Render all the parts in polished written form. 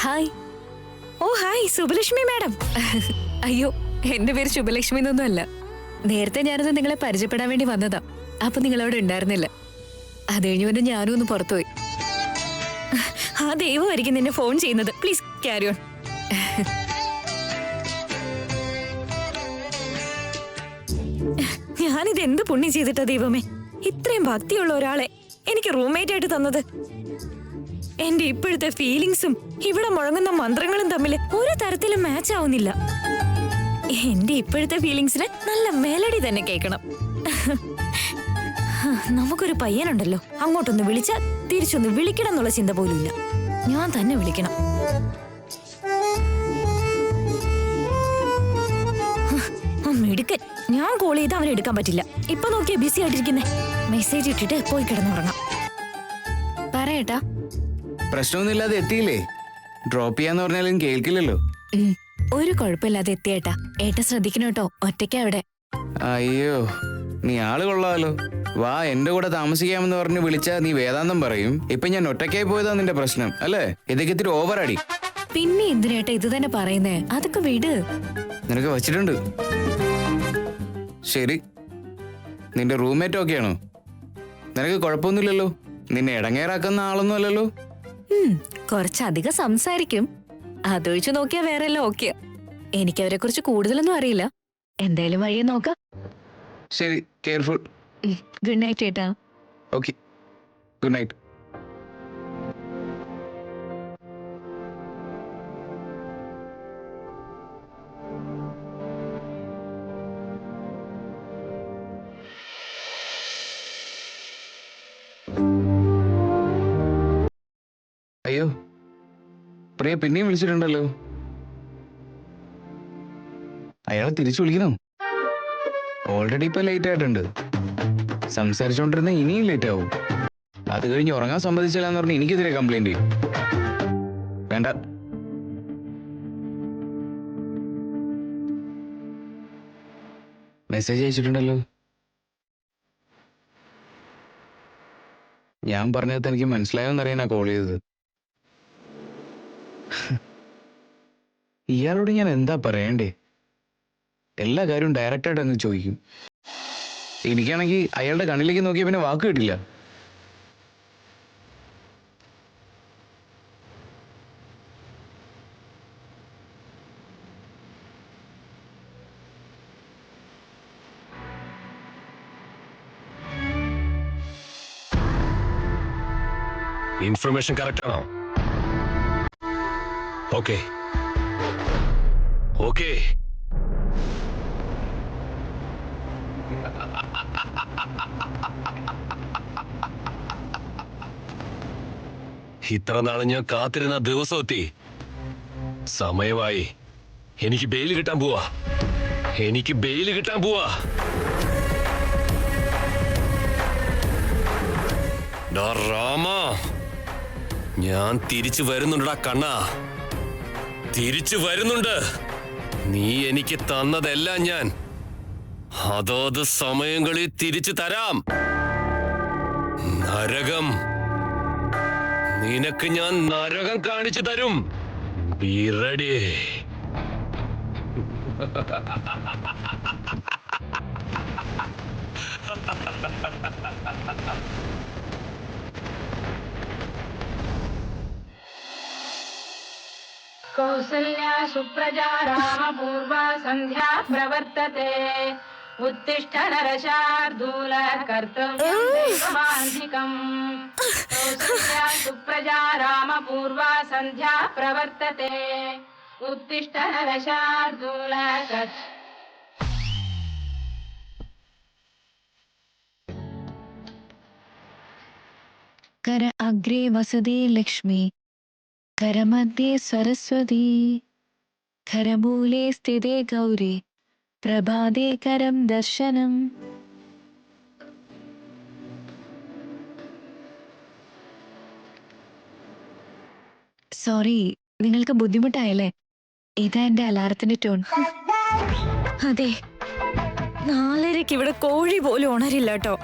Hi. ഓ hi, Subbulakshmi madam. അയ്യോ, എന്റെ പേര് ശുഭലക്ഷ്മി എന്നൊന്നും അല്ല. നേരത്തെ ഞാനത് നിങ്ങളെ പരിചയപ്പെടാൻ വേണ്ടി വന്നതാ. അപ്പൊ നിങ്ങളവിടെ ഉണ്ടായിരുന്നില്ല. അത് കഴിഞ്ഞ് പിന്നെ ഞാനും ഒന്ന് പുറത്തുപോയി. ആ ദൈവമായിരിക്കും നിന്നെ ഫോൺ ചെയ്യുന്നത്. Please carry on. ഞാനിത് എന്ത് പുണ്യം ചെയ്തിട്ടാ ദൈവമേ ഇത്രയും ഭക്തിയുള്ള ഒരാളെ എനിക്ക് റൂംമേറ്റ് ആയിട്ട് തന്നത്. എന്റെ ഇപ്പോഴത്തെ ഫീലിങ്സും ഇവിടെ മുഴങ്ങുന്ന മന്ത്രങ്ങളും തമ്മിൽ ഒരു തരത്തിലും മാച്ച് ആവുന്നില്ല. എന്റെ ഇപ്പോഴത്തെ ഫീലിങ്സിന് നല്ല മെലഡി തന്നെ കേൾക്കണം. നമുക്കൊരു പയ്യനുണ്ടല്ലോ, അങ്ങോട്ടൊന്ന് വിളിച്ചാൽ തിരിച്ചൊന്ന് വിളിക്കണം എന്നുള്ള ചിന്ത പോലും ഇല്ല. ഞാൻ തന്നെ വിളിക്കണം. മിടുക്കൻ. ഞാൻ കോൾ ചെയ്ത് അവനെ എടുക്കാൻ പറ്റില്ല. ഇപ്പൊ നോക്കിയാ ബിസി ആയിട്ടിരിക്കുന്നേ. മെസ്സേജ് ഇട്ടിട്ട് പോയി കിടന്നുറങ്ങാം. പറയട്ടാ. പ്രശ്നമൊന്നുമില്ലാതെ എത്തിയില്ലേ? ഡ്രോപ്പ് ചെയ്യാന്ന് പറഞ്ഞാലും കേൾക്കില്ലല്ലോ. ഒരു കുഴപ്പമില്ലാതെ എത്തിയേട്ടാ. ഏട്ട ശ്രദ്ധിക്കണം കേട്ടോ, ഒറ്റയ്ക്കാ അവിടെ. അയ്യോ, നീ ആള് കൊള്ളാമല്ലോ. വാ, എന്റെ കൂടെ താമസിക്കാമെന്ന് പറഞ്ഞ് വിളിച്ചാ നീ വേദാന്തം പറയും. ഇപ്പൊ ഞാൻ ഒറ്റയ്ക്കായി പോയതാ നിന്റെ പ്രശ്നം അല്ലേ? ഇതൊക്കെ ഇത്തിരി ഓവറാടി. പിന്നെ എന്തിനേട്ടാ ഇത് തന്നെ പറയുന്നേ? അതൊക്കെ വിട്. നിനക്ക് വച്ചിട്ടുണ്ട്. ശരി, നിന്റെ റൂംമേറ്റ് ഓക്കെയാണോ? നിനക്ക് കുഴപ്പമൊന്നുമില്ലല്ലോ? നിന്നെ ഇടങ്ങേറാക്കുന്ന ആളൊന്നും അല്ലല്ലോ? കുറച്ചധികം സംസാരിക്കും. അതൊഴിച്ചു നോക്കിയാ വേറെ എല്ലാം ഓക്കെ. എനിക്കവരെ കുറിച്ച് കൂടുതലൊന്നും അറിയില്ല. എന്തായാലും വഴിയെ നോക്കാം. ശരി, കെയർഫുൾ. ഗുഡ് നൈറ്റ് ഏട്ടാ. Okay, good night. അയ്യോ, പ്രിയ പിന്നെയും വിളിച്ചിട്ടുണ്ടല്ലോ. അയാളെ തിരിച്ചു വിളിക്കണം. ഓൾറെഡി ഇപ്പൊ ലേറ്റ് ആയിട്ടുണ്ട്. സംസാരിച്ചോണ്ടിരുന്ന ഇനിയും ലേറ്റ് ആവും. അത് കഴിഞ്ഞ് ഉറങ്ങാൻ സമ്മതിച്ചില്ലാന്ന് പറഞ്ഞ് എനിക്കെതിരെ കംപ്ലൈന്റ് ചെയ്യും. വേണ്ട. മെസ്സേജ് അയച്ചിട്ടുണ്ടല്ലോ. ഞാൻ പറഞ്ഞത് എനിക്ക് മനസ്സിലായോന്നറിയാനാ കോൾ ചെയ്തത്. ഇയാളോട് ഞാൻ എന്താ പറയണ്ടേ? എല്ലാ കാര്യവും ഡയറക്റ്റായിട്ട് അങ്ങ് ചോദിക്കും. എനിക്കാണെങ്കിൽ അയാളുടെ കണ്ണിലേക്ക് നോക്കിയ പിന്നെ വാക്ക് കിട്ടില്ല. ഇൻഫർമേഷൻ കറക്റ്റ് ആണോ? Okay okay. ഇത്ര നാളെ ഞാൻ കാത്തിരുന്ന ദിവസം എത്തി. സമയമായി. എനിക്ക് ബെയില് കിട്ടാൻ പോവാ. എനിക്ക് ബെയില് കിട്ടാൻ പോവാ. രാമ, ഞാൻ തിരിച്ചു വരുന്നുണ്ടാ കണ്ണാ. തിരിച്ചു വരുന്നുണ്ട്. നീ എനിക്ക് തന്നതെല്ലാം ഞാൻ അതത് സമയങ്ങളിൽ തിരിച്ചു തരാം. നരകം, നിനക്ക് ഞാൻ നരകം കാണിച്ചു തരും. Be ready. कौसल्या सुप्रजा रामपूर्वा सन्ध्या प्रवर्तते उत्तिष्ठ नरशार्दूल कर्तव्यं दैवमान्धिकम् कौसल्या सुप्रजा रामपूर्वा सन्ध्या प्रवर्तते उत्तिष्ठ नरशार्दूल कर अग्रे वसति लक्ष्मी, करमध्ये सरस्वती, करमूले स्थिते गौरी, പ്രഭാതേ കരം ദർശനം. സോറി, നിങ്ങൾക്ക് ബുദ്ധിമുട്ടായല്ലേ? ഇതാ എന്റെ അലാറത്തിന്റെ ടോൺ. അതെ, 4:30 ഇവിടെ കോഴി പോലും ഉണരില്ല കേട്ടോ.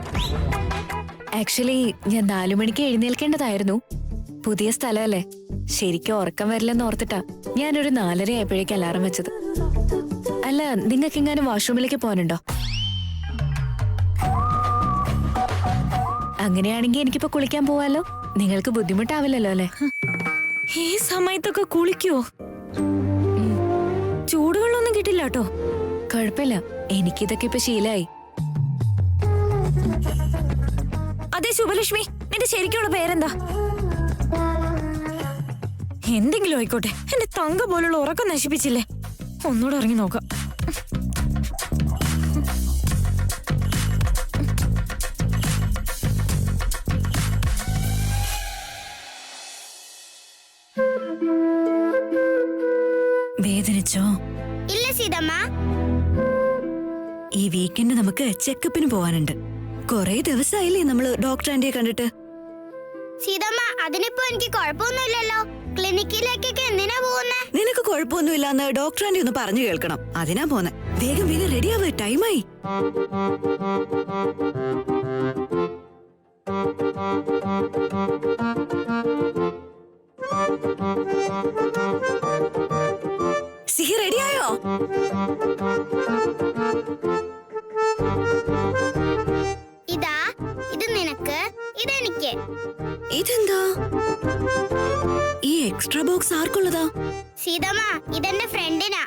ആക്ച്വലി ഞാൻ 4 മണിക്ക് എഴുന്നേൽക്കേണ്ടതായിരുന്നു. പുതിയ സ്ഥലമല്ലേ, ശരിക്കും ഉറക്കം വരില്ലെന്ന് ഓർത്തിട്ടാ ഞാനൊരു 4:30 ആയപ്പോഴേക്ക് അലാറം വെച്ചത്. അല്ല, നിങ്ങൾക്ക് എങ്ങാനും വാഷ്റൂമിലേക്ക് പോകാനുണ്ടോ? അങ്ങനെയാണെങ്കിൽ എനിക്കിപ്പോ കുളിക്കാൻ പോവാലോ. നിങ്ങൾക്ക് ബുദ്ധിമുട്ടാവില്ലല്ലോ അല്ലേ? ഈ സമയത്തൊക്കെ കുളിക്കോ? ചൂടുവെള്ളമൊന്നും കിട്ടില്ല കേട്ടോ. കുഴപ്പമില്ല, എനിക്കിതൊക്കെ ഇപ്പൊ ശീലായി. അതെ ശുഭലക്ഷ്മി, നിന്റെ ശരിക്കുള്ള പേരെന്താ? എന്തെങ്കിലും ആയിക്കോട്ടെ, എന്റെ തങ്ക പോലുള്ള ഉറക്കം നശിപ്പിച്ചില്ലേ. ഒന്നുകൂടെ ഇറങ്ങി നോക്കാം. വേദനിച്ചോ? ഇല്ല സീതമ്മ. ഈ വീക്കെൻഡ് നമുക്ക് ചെക്കപ്പിന് പോവാനുണ്ട്. കൊറേ ദിവസമായില്ലേ നമ്മള് ഡോക്ടർ ആന്റിയെ കണ്ടിട്ട്. സീതമ്മ, അതിനിപ്പോ എനിക്ക് കുഴപ്പമൊന്നുമില്ലല്ലോ. ക്ലിനിക്കിലേക്കൊക്കെ എന്തിനാ പോകുന്നേ? നിനക്ക് കുഴപ്പമൊന്നുമില്ലാന്ന് ഡോക്ടർ ആന്റി ഒന്ന് പറഞ്ഞു കേൾക്കണം, അതിനാ പോന്നെ. വേഗം വേഗം റെഡിയാവ്, ടൈമായി. സിഹി റെഡിയായോ? ഇതാ, ഇത് നിനക്ക്, ഇതെനിക്ക്. ഇതെന്താ? ഈ എക്സ്ട്രാ ബോക്സ് ആർക്കുള്ളതാ? സീതമ്മ, ഇതെന്റെ ഫ്രണ്ടിനാ.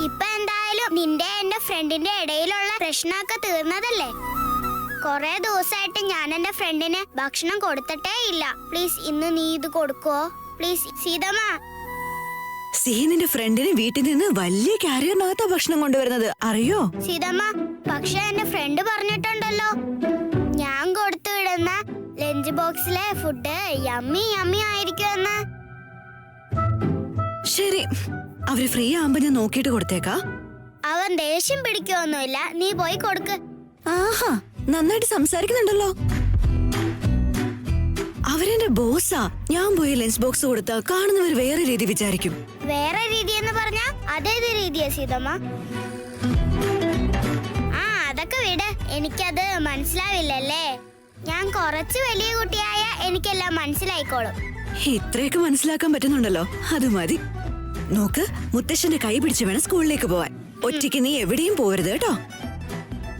ഇപ്പൊ എന്തായാലും നിന്റെ എന്റെ ഫ്രണ്ടിന്റെ ഇടയിലുള്ള പ്രശ്നമൊക്കെ തീർന്നതല്ലേ. കൊറേ ദിവസമായിട്ട് ഞാൻ എന്റെ ഫ്രണ്ടിന് ഭക്ഷണം കൊടുത്തിട്ടേ ഇല്ല. പ്ലീസ് ഇന്ന് നീ ഇത് കൊടുക്കോ പ്ലീസ് സീതമ്മ. സിഹി നിന്റെ ഫ്രണ്ടിന് വീട്ടിൽ നിന്ന് വലിയ കാരിയറിനകത്താ ഭക്ഷണം കൊണ്ടുവരുന്നത്, അറിയോ? സീതമ്മ, പക്ഷെ എന്റെ ഫ്രണ്ട് പറഞ്ഞിട്ടുണ്ടല്ലോ, ഞാൻ കൊടുത്തു വിടുന്ന ലഞ്ച് ബോക്സിലെ ഫുഡ് യമ്മി യമ്മി ആയിരിക്കുമെന്ന്. ശരി, അവര് ഫ്രീ ആവുമ്പോ ഞാൻ നോക്കിയിട്ട് കൊടുത്തേക്കാ. അവൻ ദേഷ്യം പിടിക്കൊന്നുമില്ല, നീ പോയി കൊടുക്ക്. ആഹാ, നന്നായിട്ട് സംസാരിക്കുന്നുണ്ടല്ലോ. അവരെന്റെ ബോസാ. ഞാൻ പോയി ലഞ്ച് ബോക്സ് കൊടുത്താ കാണുന്നവർ വേറെ രീതി വിചാരിക്കും. വേറെ രീതി എന്ന് പറഞ്ഞാ അതേത് രീതിയാ സീതമ്മ? ആ, അതൊക്കെ വിട്, എനിക്കത് മനസ്സിലാവില്ലല്ലേ. ഞാൻ കുറച്ച് വലിയ കുട്ടിയായ എനിക്കെല്ലാം മനസ്സിലായിക്കോളും. ഇത്രയൊക്കെ മനസ്സിലാക്കാൻ പറ്റുന്നുണ്ടല്ലോ, അത് മതി. നോക്ക്, മുത്തശ്ശന്റെ കൈ പിടിച്ച് വേണം സ്കൂളിലേക്ക് പോവാൻ. ഒറ്റയ്ക്ക് നീ എവിടെയും പോരുത് കേട്ടോ.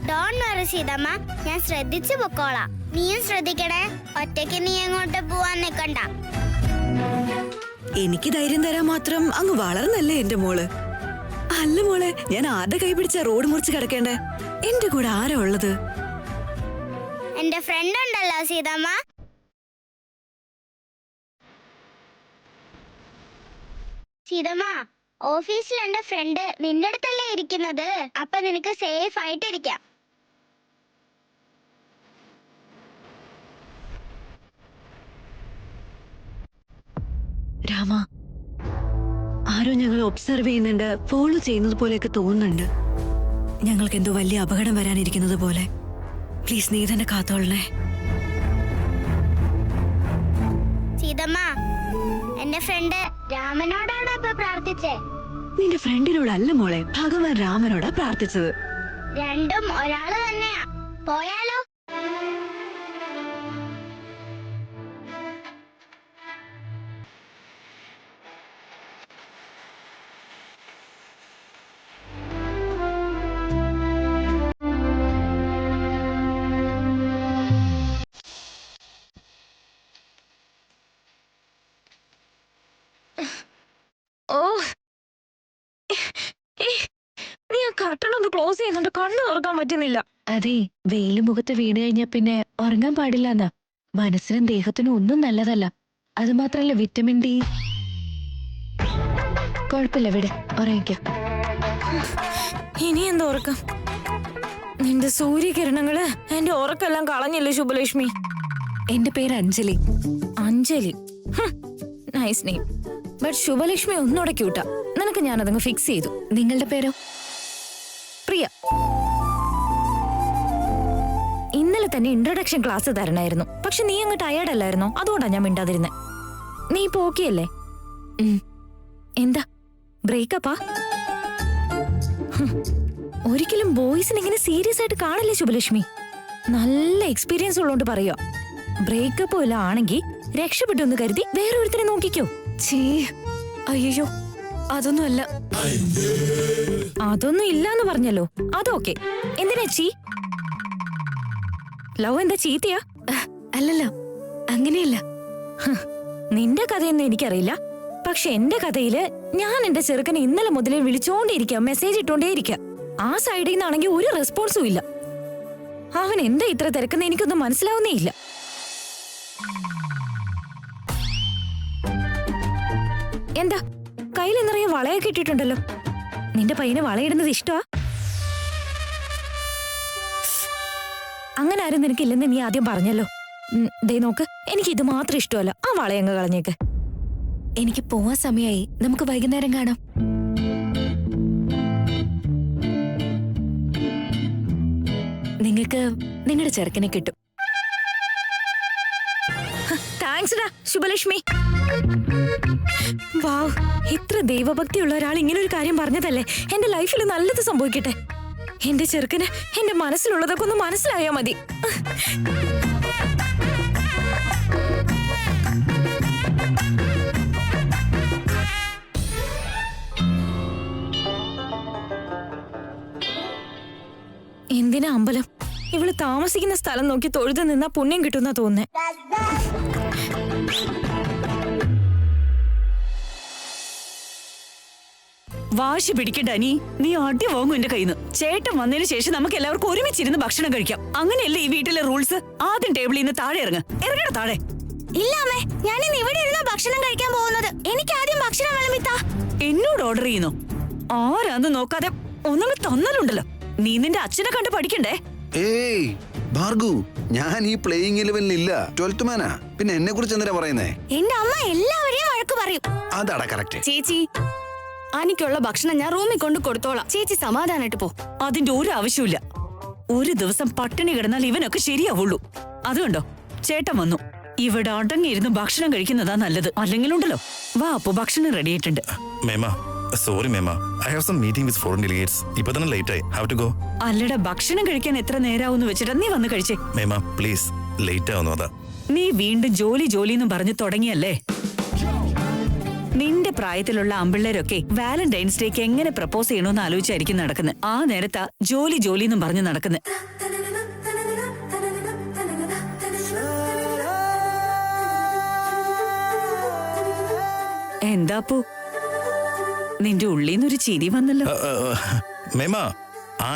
ഡോണ്ട് വറി സീതമ്മ, ഞാൻ ശ്രദ്ധിച്ചു പൊക്കോളാം. നീയും ശ്രദ്ധിക്കണേ, ഒറ്റയ്ക്ക് നീ എങ്ങോട്ട് പോവാൻ നിക്കണ്ട. എനിക്ക് ധൈര്യം തരാൻ മാത്രം അങ്ങ് വളർന്നല്ലേ എന്റെ മോള്. അല്ല മോളെ, ഞാൻ ആരുടെ കൈ പിടിച്ച റോഡ് മുറിച്ച് കിടക്കേണ്ടേ? എന്റെ കൂടെ ആരാ ഉള്ളത്? എന്റെ ഫ്രണ്ട് ഉണ്ടല്ലോ സീതമ്മ. സീതമ്മ, ഓഫീസിൽ എന്റെ ഫ്രണ്ട് നിന്റെ അടുത്തല്ലേ ഇരിക്കുന്നത്, അപ്പൊ നിനക്ക് സേഫ് ആയിട്ട് ഇരിക്കാം. രാമ, ആരോ ഞങ്ങൾ ഒബ്സർവ് ചെയ്യുന്നുണ്ട്, ഫോളോ ചെയ്യുന്നത് പോലെയൊക്കെ തോന്നുന്നുണ്ട്. ഞങ്ങൾക്ക് എന്തോ വലിയ അപകടം വരാനിരിക്കുന്നത് പോലെ. പ്ലീസ് നീ തന്നെ കാത്തോളണേ. സീതമ്മ, എന്റെ ഫ്രണ്ട് രാമനോടാണ് ഇപ്പൊ പ്രാർത്ഥിച്ചേ. നിന്റെ ഫ്രണ്ടിനോടല്ല മോളെ, ഭഗവാൻ രാമനോടാ പ്രാർത്ഥിച്ചത്. രണ്ടും ഒരാള് തന്നെയാ. പോയാലോ? ഓ, നീ ആ കർട്ടൺ ഒന്ന് ക്ലോസ് ചെയ്യുന്നുണ്ട്, കണ്ണു തുറക്കാൻ പറ്റുന്നില്ല. അതെ, വെയില് മുഖത്ത് വീണ് കഴിഞ്ഞാ പിന്നെ ഉറങ്ങാൻ പാടില്ല എന്നാ. മനസ്സിനും ദേഹത്തിനും ഒന്നും നല്ലതല്ല. അത് മാത്രല്ല, വിറ്റമിൻ ഡി. കുഴപ്പമില്ല, വിടെ ഉറങ്ങിക്കോ. ഇനി എന്താ ഉറക്കം? നിന്റെ സൂര്യകിരണങ്ങള് എന്റെ ഉറക്കെല്ലാം കളഞ്ഞില്ലേ ശുഭലക്ഷ്മി. എന്റെ പേര് Anjali. Anjali, nice name. But Shubhalakshmi ഒന്നുകൂടെ ക്യൂട്ടാ. നിനക്ക് ഞാനതങ്ങ് ഫിക്സ് ചെയ്തു. നിങ്ങളുടെ പേരോ? പ്രിയ. ഇന്നലെ തന്നെ ഇൻട്രൊഡക്ഷൻ ക്ലാസ് തരണായിരുന്നു, പക്ഷെ നീ അങ്ങ് ടയേർഡ് അല്ലായിരുന്നോ? അതുകൊണ്ടാ ഞാൻ മിണ്ടാതിരുന്നെ. നീ ഇപ്പൊ ഓക്കെ അല്ലേ? എന്താ ബ്രേക്കപ്പാ? ഒരിക്കലും ബോയ്സിന് ഇങ്ങനെ സീരിയസ് ആയിട്ട് കാണില്ലേ ശുഭലക്ഷ്മി. നല്ല എക്സ്പീരിയൻസ് ഉള്ളോണ്ട് പറയാ. ബ്രേക്കപ്പ് വല്ല ആണെങ്കിൽ രക്ഷപ്പെട്ടു എന്ന് കരുതി വേറൊരുത്തരെ നോക്കിക്കോ. ചീ, അയ്യോ, അതൊന്നും അല്ല. അതൊന്നും ഇല്ലാന്ന് പറഞ്ഞല്ലോ. അതൊക്കെ എന്തിനാ ചീ? ലവ് എന്താ ചീത്തയാ? അല്ലല്ല, അങ്ങനെയല്ല. നിന്റെ കഥയൊന്നും എനിക്കറിയില്ല. പക്ഷെ എന്റെ കഥയില് ഞാൻ എന്റെ ചെറുക്കനെ ഇന്നലെ മുതലേ വിളിച്ചോണ്ടേയിരിക്കുക, മെസ്സേജ് ഇട്ടോണ്ടേയിരിക്കുക. ആ സൈഡിൽ നിന്നാണെങ്കിൽ ഒരു റെസ്പോൺസും ഇല്ല. അവൻ എന്താ ഇത്ര തിരക്കുന്ന എനിക്കൊന്നും മനസ്സിലാവുന്നേ ഇല്ല. എന്താ കയ്യിൽ നിറയെ വളയൊക്കെ ഇട്ടിട്ടുണ്ടല്ലോ. നിന്റെ പയ്യന് വളയിടുന്നത് ഇഷ്ടമാ? അങ്ങനെ ആരും നിനക്കില്ലെന്ന് നീ ആദ്യം പറഞ്ഞല്ലോ. ദേ നോക്ക്, എനിക്ക് ഇത് മാത്രം ഇഷ്ടമല്ല. ആ വളയങ്ങ് കളഞ്ഞേക്ക്. എനിക്ക് പോവാൻ സമയമായി. നമുക്ക് വൈകുന്നേരം കാണാം. നിങ്ങൾക്ക് നിങ്ങളുടെ ചെറുക്കനെ കിട്ടും. താങ്ക്സ് ഡാ ശുഭലക്ഷ്മി. വാവ്, ഇത്ര ദൈവഭക്തിയുള്ള ഒരാൾ ഇങ്ങനെ ഒരു കാര്യം പറഞ്ഞതല്ലേ. എന്റെ ലൈഫിൽ നല്ലത് സംഭവിക്കട്ടെ. എന്റെ ചെറുക്കന് എന്റെ മനസ്സിലുള്ളതൊക്കെ ഒന്ന് മനസ്സിലായാ മതി. എന്തിനാ അമ്പലം? ഇവള് താമസിക്കുന്ന സ്ഥലം നോക്കി തൊഴുത് നിന്നാ പുണ്യം കിട്ടുന്ന തോന്നുന്നേ. വാശി പിടിക്കണ്ട നീ. നീ അടി വാങ്ങും എന്റെ കയ്യിൽ നിന്ന്. ചേട്ടൻ വന്നതിന് ശേഷം നമുക്ക് എല്ലാവർക്കും ഒരുമിച്ചിരുന്ന് ഭക്ഷണം കഴിക്കാം. അങ്ങനെയല്ലേ ഈ വീട്ടിലെ റൂൾസ്? ആദ്യം ടേബിളിൽ നിന്ന് താഴെ ഇറങ്ങണ താഴെ. ഇല്ലാമേ, ഞാൻ ഇന്ന് ഇവിടെ ഇരുന്ന ഭക്ഷണം കഴിക്കാൻ പോകുന്നത്. എനിക്ക് ആദ്യം ഭക്ഷണം വിളമ്പിത്താ. എന്നോട് ഓർഡർ ചെയ്യുന്നു? ആരാന്ന് നോക്കാതെ ഒന്നും തന്നലുണ്ടല്ലോ. നീ നിന്റെ അച്ഛനെ കണ്ട് പഠിക്കണ്ടേ? ഏയ് ഭാർഗു, ഞാൻ ഈ പ്ലേയിങ് 11 ഇല്ല, 12th മാനാ. പിന്നെ എന്നെ കുറിച്ച് എന്തിനാ പറയുന്നേ? എന്റെ അമ്മ എല്ലാവരെയും വഴക്ക് പറയും. അതാടാ കറക്റ്റ്. ചേച്ചി, എനിക്കുള്ള ഭക്ഷണം ഞാൻ റൂമിൽ കൊണ്ട് കൊടുത്തോളാം. ചേച്ചി സമാധാനായിട്ട് പോ. അതിന്റെ ഒരു ആവശ്യമില്ല. ഒരു ദിവസം പട്ടിണി കിടന്നാൽ ഇവനൊക്കെ ശരിയാവുള്ളൂ. അതുകൊണ്ടോ ചേട്ടൻ വന്നു. ഇവിടെ അടങ്ങിയിരുന്ന് ഭക്ഷണം കഴിക്കുന്നതാ നല്ലത്. അല്ലെങ്കിലുണ്ടല്ലോ. വാ, അപ്പോ ഭക്ഷണം റെഡി ആയിട്ടുണ്ട്. മേമ, സോറി മേമ, I have some meeting with foreign delegates. ഇപ്പൊ തന്നെ ലേറ്റ് ആയി, ഹാവ് ടു ഗോ. അല്ലടാ, ഭക്ഷണം കഴിക്കാൻ എത്ര നേരാവെന്ന് വെച്ചിട്ടാ നീ വന്ന് കഴിച്ചേ? മേമ പ്ലീസ്, ലേറ്റ് ആവുന്നു അതാ. നീ വീണ്ടും ജോലി എന്ന് പറഞ്ഞു തുടങ്ങിയല്ലേ? നിന്റെ പ്രായത്തിലുള്ള ആമ്പിള്ളേരൊക്കെ വാലന്റൈൻസ് ഡേക്ക് എങ്ങനെ പ്രപ്പോസ് ചെയ്യണമെന്ന് ആലോചിച്ചായിരിക്കും നടക്കുന്നത്. ആ നേരത്താ ജോലി എന്നും പറഞ്ഞു നടക്കുന്നത്. എന്താപ്പൂ, നിന്റെ ഉള്ളിന്നൊരു ചിരി വന്നല്ലോ. മേമ,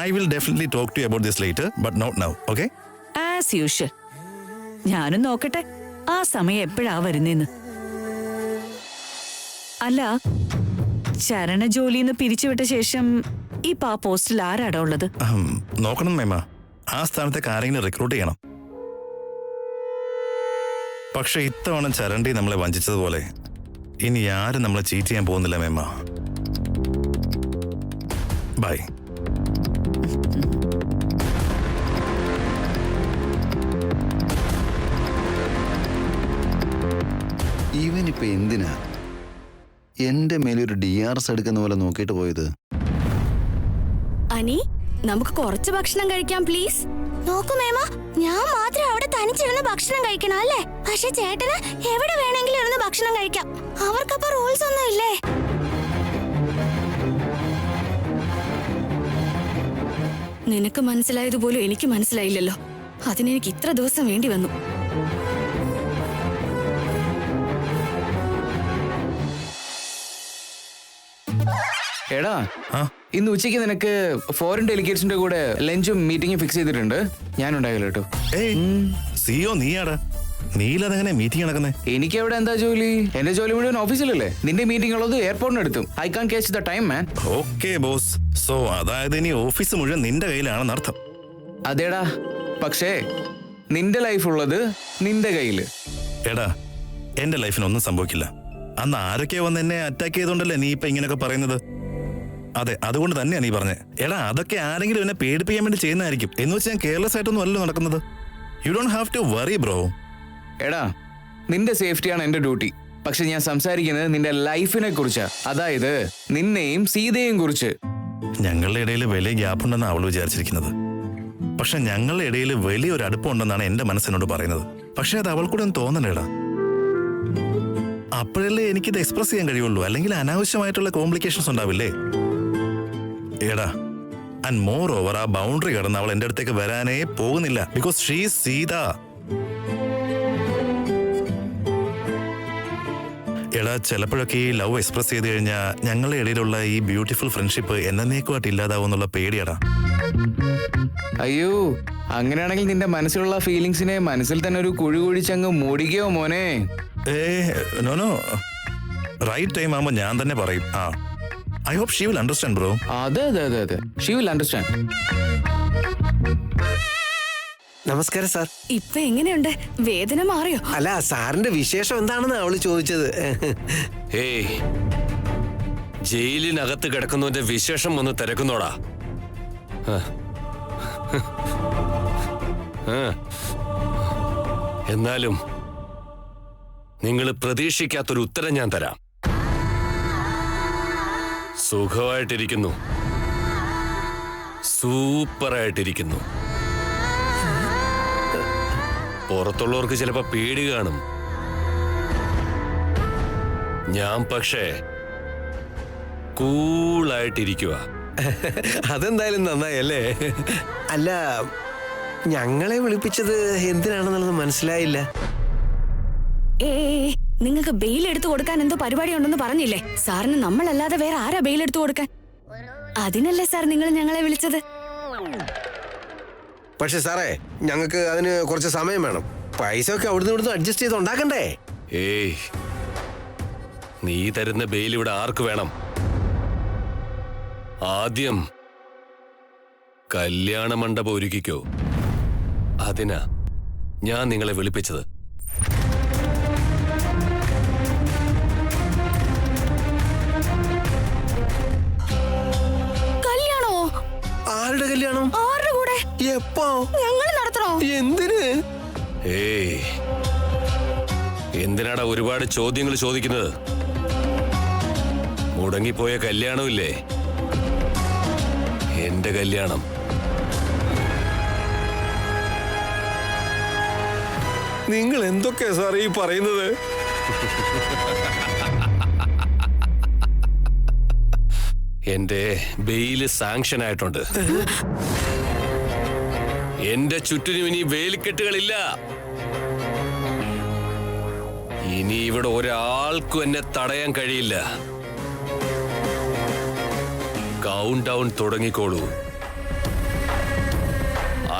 I will definitely talk to you about this later, but not now, okay? As usual. ഞാനും നോക്കട്ടെ ആ സമയം എപ്പോഴാ വരുന്നേന്ന്. അല്ല, ചരണ ജോലിന്ന് പിരിച്ചുവിട്ട ശേഷം ഇപ്പൊ ആ പോസ്റ്റിൽ ആരാടാ ഉള്ളത്? നോക്കണം മേമ, ആ സ്ഥാനത്തേക്ക് ആരെങ്കിലും റിക്രൂട്ട് ചെയ്യണം. പക്ഷെ ഇത്തവണ ചരണ്ടി നമ്മളെ വഞ്ചിച്ചതുപോലെ ഇനി ആരും നമ്മളെ ചീറ്റ് ചെയ്യാൻ പോകുന്നില്ല മേമ. ബൈ. ഇവനിപ്പോ എന്തിനാ എന്റെ മേലൊരു DRS എടുക്കുന്ന പോലെ നോക്കിയിട്ട് പോയത്? അനി, നമുക്ക് കുറച്ച് ഭക്ഷണം കഴിക്കാം പ്ലീസ്. നോക്കൂ മേമ, ഞാൻ മാത്രം അവിടെ തനിച്ചിരുന്ന് ഭക്ഷണം കഴിക്കണം അല്ലേ? പക്ഷെ ചേട്ടന് എവിടെ വേണമെങ്കിലും ഇരുന്ന് ഭക്ഷണം കഴിക്കാം. അവർക്കപ്പോ റൂൾസ് ഒന്നും ഇല്ലേ? നിനക്ക് മനസ്സിലായതുപോലും എനിക്ക് മനസ്സിലായില്ലല്ലോ. അതിനെനിക്ക് ഇത്ര ദിവസം വേണ്ടി വന്നു. എടാ, ആ? ഇന്ന് ഉച്ചയ്ക്ക് നിനക്ക് ഫോറിൻ ഡെലിഗേറ്റ്സിന്റെ കൂടെ ലഞ്ചും മീറ്റിംഗും ഫിക്സ് ചെയ്തിട്ടുണ്ട്. ഞാനുണ്ടാകില്ല കേട്ടോ. ഏയ് സിയോ, നീയാടാ. നീലതെങ്ങനെ മീറ്റിംഗ് നടക്കുന്നേ? എനിക്ക് അവിടെ എന്താ ജോലി? എന്റെ ജോലി മുഴുവൻ ഓഫീസിലല്ലേ. നിന്റെ മീറ്റിംഗ് ഉള്ളത് എയർപോർട്ടിനടുത്തും. I can catch the time man. Okay boss. So അതായത് ഇനി ഓഫീസ് മുഴുവൻ നിന്റെ കയ്യിലാണെന്ന് അർത്ഥം. അതേടാ, പക്ഷേ നിന്റെ ലൈഫ് ഉള്ളത് നിന്റെ കയ്യില്. എടാ, എന്റെ ലൈഫിനൊന്നും സംഭവിക്കില്ല. അന്ന് ആരൊക്കെ വന്ന് എന്നെ അറ്റാക്ക് ചെയ്തോണ്ടല്ലേ നീ ഇപ്പൊ ഇങ്ങനെയൊക്കെ പറയുന്നത്? അതെ, അതുകൊണ്ട് തന്നെയാ നീ പറഞ്ഞേ. എടാ, അതൊക്കെ ആരെങ്കിലും എന്നെ പേടിപ്പിക്കാൻ വേണ്ടി ചെയ്യുന്നതായിരിക്കും. എന്ന് വെച്ച് ഞാൻ കെയർലെസ് ആയിട്ടൊന്നും അല്ലല്ലോ നടക്കുന്നത്. You don't have to worry bro. എടാ, നിന്റെ സേഫ്റ്റിയാണ് എന്റെ ഡ്യൂട്ടി. പക്ഷെ ഞാൻ സംസാരിക്കുന്നത് നിന്റെ ലൈഫിനെ കുറിച്ചാ. അതായത് നിന്നെയും സീതയെയും കുറിച്ച്. ഞങ്ങളുടെ ഇടയിൽ വലിയ ഗ്യാപ്പ് ഉണ്ടെന്ന് അവൾ വിചാരിച്ചിരിക്കുന്നത്. പക്ഷെ ഞങ്ങളുടെ ഇടയിൽ വലിയൊരു അടുപ്പമുണ്ടെന്നാണ് എന്റെ മനസ്സിനോട് പറയുന്നത്. പക്ഷെ അത് അവൾക്കൂടെ ഒന്ന് തോന്നണേടാ. അപ്പോഴല്ലേ എനിക്കിത് എക്സ്പ്രസ് ചെയ്യാൻ കഴിയുള്ളൂ, അല്ലെങ്കിൽ അനാവശ്യമായിട്ടുള്ള കോംപ്ലിക്കേഷൻസ് ഉണ്ടാവില്ലേ? എടാ, ആൻഡ് മോർ ഓവർ ആ ബൗണ്ടറി കടന്ന് അവൾ എന്റെ അടുത്തേക്ക് വരാനേ പോകുന്നില്ല. Because she Sita. എടാ, ചിലപ്പോഴൊക്കെ ഈ ലവ് എക്സ്പ്രസ് ചെയ്ത് കഴിഞ്ഞാൽ ഞങ്ങളുടെ ഇടയിലുള്ള ഈ ബ്യൂട്ടിഫുൾ ഫ്രണ്ട്ഷിപ്പ് എന്നേക്കുമായിട്ട് ഇല്ലാതാവും എന്നുള്ള പേടിയടാ. അയ്യോ, അങ്ങനെയാണെങ്കിൽ നിന്റെ മനസ്സിലുള്ള ഫീലിങ്സിനെ മനസ്സിൽ തന്നെ ഒരു കുഴി കുഴിച്ചങ്ങ് മൂടിക്കോ മോനെ. നോ, റൈറ്റ് ടൈം ആകുമ്പോൾ ഞാൻ തന്നെ പറയും. I hope she will understand bro. അതെ, ഷീ വിൽ അണ്ടർസ്റ്റാൻഡ്. നമസ്കാരം സാർ. ഇപ്പൊ എങ്ങനെയുണ്ട്? വേദന മാറിയോ? അല്ല, സാറിന്റെ വിശേഷം എന്താണെന്ന് അവള് ചോദിച്ചത്. ഏയ്, ജയിലിനകത്ത് കിടക്കുന്നവന്റെ വിശേഷം ഒന്ന് തിരക്കുന്നോടാ. എന്നാലും നിങ്ങൾ പ്രതീക്ഷിക്കാത്തൊരു ഉത്തരം ഞാൻ തരാം. സുഖമായിട്ടിരിക്കുന്നു, സൂപ്പറായിട്ടിരിക്കുന്നു. പുറത്തുള്ളവർക്ക് ചിലപ്പോ പേടി കാണും, ഞാൻ പക്ഷേ കൂളായിട്ടിരിക്കുക. അതെന്തായാലും നന്നായല്ലേ? അല്ല, ഞങ്ങളെ വിളിപ്പിച്ചത് എന്തിനാണെന്നുള്ളത് മനസ്സിലായില്ല. നിങ്ങൾക്ക് ബെയിൽ എടുത്തു കൊടുക്കാൻ എന്തോ പരിപാടി ഉണ്ടെന്ന് പറഞ്ഞില്ലേ? സാറിന് നമ്മളല്ലാതെ വേറെ ആരാ ബെയിൽ എടുത്തു കൊടുക്കാൻ? അതിനല്ലേ സാർ നിങ്ങൾ ഞങ്ങളെ വിളിച്ചത്? പക്ഷെ സാറേ, ഞങ്ങൾക്ക് അതിന് കുറച്ച് സമയം വേണം. പൈസ ഒക്കെ അവിടുന്ന് ഇവിടുന്ന് അഡ്ജസ്റ്റ് ചെയ്ത് ഉണ്ടാക്കണ്ടേ? ഏയ്, നീ തരുന്ന ബെയിൽ ഇവിടെ ആർക്ക് വേണം? ആദ്യം കല്യാണ മണ്ഡപം ഒരുക്കിക്കോ. അതിനാ ഞാൻ നിങ്ങളെ വിളിപ്പിച്ചത്. കല്യാണോ? ആരുടെ കല്യാണം? ആരുടെ കൂടെ? എപ്പോ? ഞങ്ങൾ നടത്തണോ? എന്തിന്? ഏയ്, എന്തിനാടാ ഒരുപാട് ചോദ്യങ്ങൾ ചോദിക്കുന്നത്? മുടങ്ങിപ്പോയ കല്യാണമില്ലേ, എന്റെ കല്യാണം. നിങ്ങൾ എന്തൊക്കെയാ സാറേ ഈ പറയുന്നത്? എന്റെ ബെയില് സാങ്ഷൻ ആയിട്ടുണ്ട്. എന്റെ ചുറ്റിനും ഇനി വേലിക്കെട്ടുകളില്ല. ഇനി ഇവിടെ ഒരാൾക്കും എന്നെ തടയാൻ കഴിയില്ല. കൗണ്ട് ഡൗൺ തുടങ്ങിക്കോളൂ.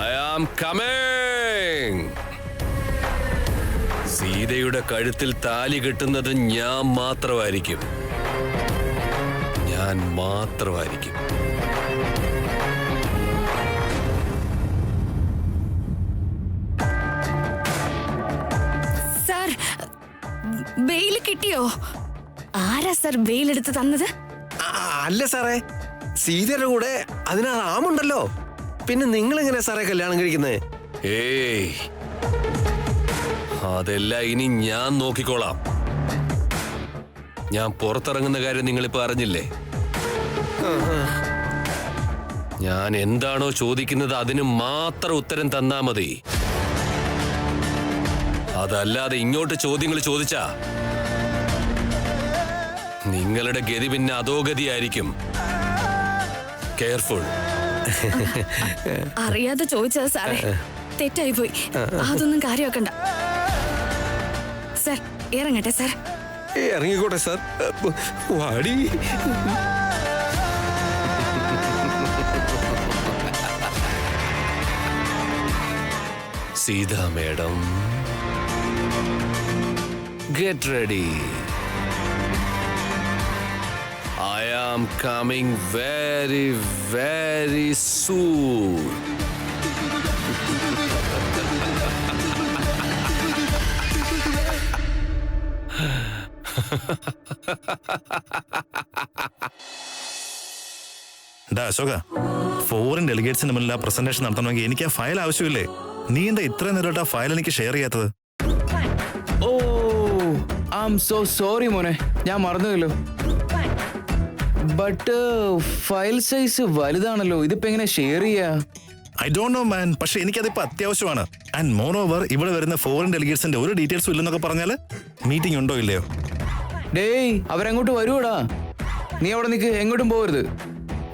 I am coming. സീതയുടെ കഴുത്തിൽ താലി കെട്ടുന്നത് ഞാൻ മാത്രമായിരിക്കും. ഞാൻ മാത്രമായിരിക്കും. സാർ, ബെയിൽ കിട്ടിയോ? ആരാ സാർ ബെയിൽ എടുത്ത് തന്നത്? അല്ല സാറേ, സീതയുടെ കൂടെ അതിനാ റാമുണ്ടല്ലോ. പിന്നെ നിങ്ങൾ എങ്ങനെയാ സാറേ കല്യാണം കഴിക്കുന്നത്? ഏയ്, അതെല്ലാം ഇനി ഞാൻ നോക്കിക്കോളാം. ഞാൻ പുറത്തിറങ്ങുന്ന കാര്യം നിങ്ങളിപ്പോ അറിഞ്ഞില്ലേ? ഞാൻ എന്താണോ ചോദിക്കുന്നത് അതിന് മാത്രം ഉത്തരം തന്നാ മതി. അതല്ലാതെ ഇങ്ങോട്ട് ചോദ്യങ്ങൾ ചോദിച്ചാ നിങ്ങളുടെ ഗതി പിന്നെ അധോഗതിയായിരിക്കും. കെയർഫുൾ. അറിയാതെ ചോദിച്ചത് സാറേ, തെറ്റായി പോയി. അതൊന്നും കാര്യമാക്കണ്ട സാർ. ഇറങ്ങട്ടെ സാർ? ഇറങ്ങിക്കോട്ടെ സാർ. വാടി. Seetha madam, get ready. I am coming very, very soon. Ashoka, foreign ഡെലിഗേറ്റ്സിന് മുന്നിൽ ആ പ്രസന്റേഷൻ നടത്തണമെങ്കിൽ എനിക്ക് ആ ഫയൽ ആവശ്യമില്ലേ? നീ എന്താ ഇത്ര നേരമായിട്ട് ആ ഫയൽ എനിക്ക് ഷെയർ ചെയ്യാത്തത്? ഓ, ഐ ആം സോ സോറി മോനെ, ഞാൻ മറന്നുവല്ലോ. ബട്ട് ഫയൽ സൈസ് വലുതാണല്ലോ, ഇതിപ്പോ എങ്ങനെ ഷെയർ ചെയ്യാ? ഐ ഡോണ്ട് നോ മാൻ, പക്ഷെ എനിക്കതിപ്പോ അത്യാവശ്യമാണ്. ആൻഡ് മോർ ഓവർ, ഇവിടെ വരുന്ന ഫോറിൻ ഡെലിഗേറ്റ്സിന്റെ ഒരു ഡീറ്റെയിൽസും ഇല്ലെന്നൊക്കെ പറഞ്ഞാല് മീറ്റിംഗ് ഉണ്ടോ ഇല്ലയോ? ഡേയ് അവരങ്ങോട്ട് വരുവടാ. നീ അവിടെ നിൽക്ക്, എങ്ങോട്ടും പോകരുത്.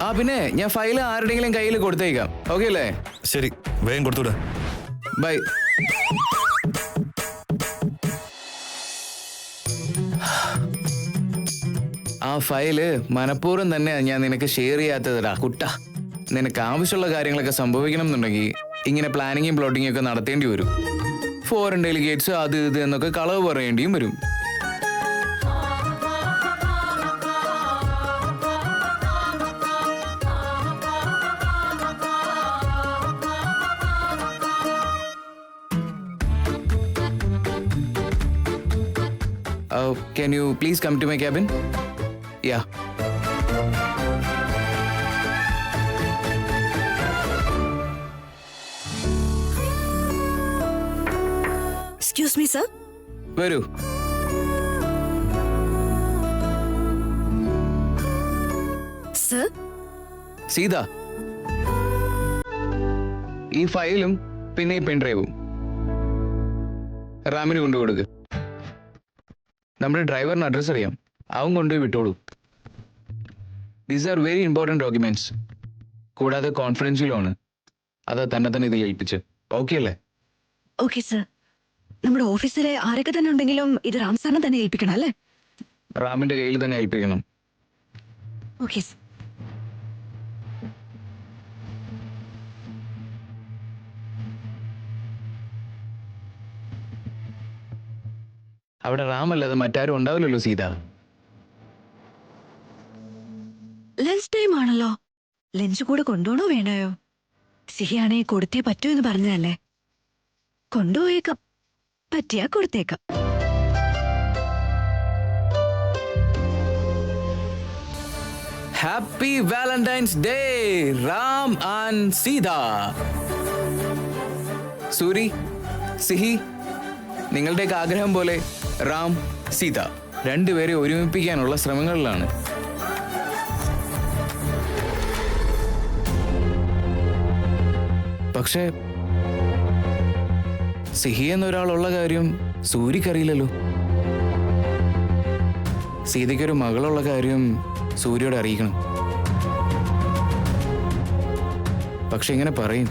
ആ പിന്നെ ഞാൻ ഫയൽ ആരുടെങ്കിലും കയ്യിൽ കൊടുത്തേക്കാം. ഓക്കെ അല്ലേ? ശരി, വേഗം കൊടുത്തുവിടാ. ബൈ. ആ ഫയല് മനഃപൂർവ്വം തന്നെ ഞാൻ നിനക്ക് ഷെയർ ചെയ്യാത്തതാ കുട്ട. നിനക്ക് ആവശ്യമുള്ള കാര്യങ്ങളൊക്കെ സംഭവിക്കണം എന്നുണ്ടെങ്കിൽ ഇങ്ങനെ പ്ലാനിങ്ങും പ്ലോട്ടിങ്ങും ഒക്കെ നടത്തേണ്ടി വരും. ഫോറിൻ ഡെലിഗേറ്റ്സ് അത് ഇത് എന്നൊക്കെ കളവ് പറയേണ്ടിയും വരും. Can you please come to my cabin? Yeah. Excuse me sir. വരൂ. സർ, സീത, ഈ ഫയലും പിന്നെ ഈ പെൻഡ്രൈവും റാമിന് കൊണ്ടുകൊടുക്ക്. നമ്മുടെ ഡ്രൈവറിന് അഡ്രസ് അറിയാം, അവൻ കൊണ്ടുപോയി വിട്ടോളൂ. These are very important documents. കൂടാതെ കോൺഫിഡൻഷ്യലുമാണ്. അതാ തന്നെ ഇതിൽ ഏൽപ്പിച്ച്. ഓക്കെ അല്ലേ? Okay sir. നമ്മുടെ ഓഫീസിലെ ആരൊക്കെ തന്നെ ഉണ്ടെങ്കിലും ഇത് റാം സാറിനെ തന്നെ ഏൽപ്പിക്കണം അല്ലേ? റാമിന്റെ കയ്യിൽ തന്നെ ഏൽപ്പിക്കണം. Okay sir. അവിടെ റാമല്ലാതെ മറ്റാരും ഉണ്ടാവില്ലല്ലോ സീത. ലഞ്ച് ടൈം ആണല്ലോ. ലഞ്ച് കൂടെ കൊണ്ടുപോകണോ വേണ്ടയോ? സിഹിയാണെ കൊടുത്തേ പറ്റൂ എന്ന് പറഞ്ഞതല്ലേ. കൊണ്ടുപോയേക്കാം, പറ്റിയാ കൊടുത്തേക്കാം. Happy Valentine's day Ram and Seetha. Suri, സിഹി, നിങ്ങളുടെയൊക്കെ ആഗ്രഹം പോലെ റാം, സീത രണ്ടുപേരെ ഒരുമിപ്പിക്കാനുള്ള ശ്രമങ്ങളിലാണ്. പക്ഷേ സിഹി എന്നൊരാളുള്ള കാര്യം സൂര്യക്കറിയില്ലല്ലോ. സീതയ്ക്കൊരു മകളുള്ള കാര്യം സൂര്യയോട് അറിയിക്കണം. പക്ഷെ ഇങ്ങനെ പറയും.